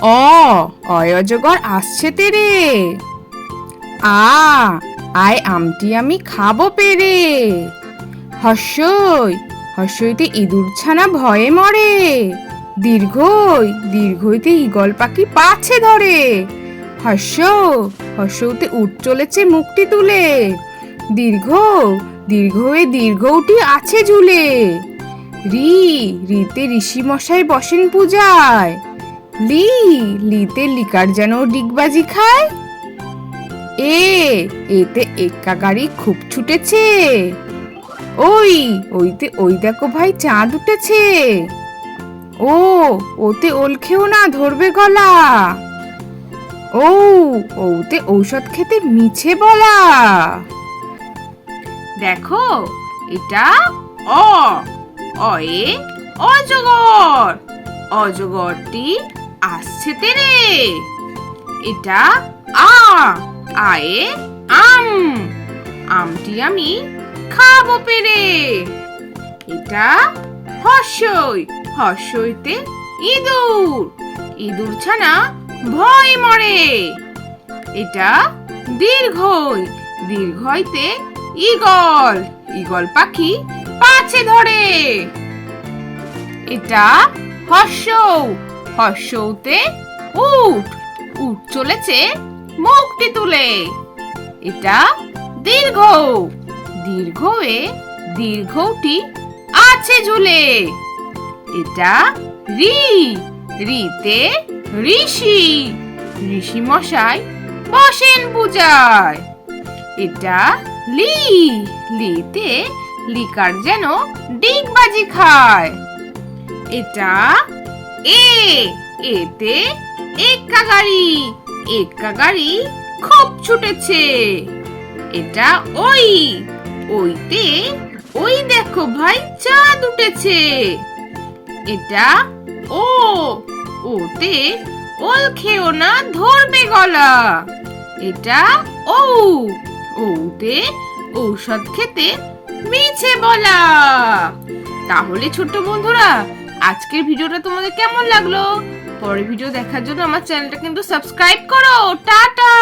অজগর আসছে তেরে। আয় আমটি আমি খাবো পেরে। হর্ষইতে ইঁদুর ছানা ভয়ে মরে। দীর্ঘইতে ঈগল পাখি পাছে ধরে। হর্ষতে উঠ চলেছে মুখটি তুলে। দীর্ঘটি আছে ঝুলে। রিতে ঋষি মশাই বসেন পূজায়। লিতে লিকার যেন ডিগবাজি খায়। এতে এক্কা গাড়ি খুব ছুটেছে। ওই দেখো ভাই চাঁদ উঠেছে। ওতে ওল খেও না ধরবে গলা। ওতে ঔষধ খেতে মিছে বলা। দেখো এটা অয়ে অজগর। অজগরটি আসছে তেরে। এটা আয়ে আম। আমটি আমি খাবো পেরে। এটা হর্ষইতে ইঁদুর ছানা ভয় মরে। এটা দীর্ঘইতে ঈগল পাখি পাছে ধরে। এটা হর্ষতে উঠ চলেছে মুখটি তুলে। এটা দীর্ঘটি আছে ঝুলে। এটা রিতে ঋষি মশাই বসেন পূজায়। এটা লিতে লিকার যেন ডিগবাজি খায়। এটা এতে এক্কা গাড়ি খুব ছুটেছে। এটা ওইতে ওই দেখো ভাই চাঁদ উঠেছে। এটা ওতে ওল খেও না ধরবে গলা। এটা ওতে ঔষধ খেতে মিছে বলা। তাহলে ছোট্ট বন্ধুরা, আজকের ভিডিওটা তোমাদের কেমন লাগলো? পরের ভিডিও দেখার জন্য আমার চ্যানেলটা কিন্তু সাবস্ক্রাইব করো। টাটা।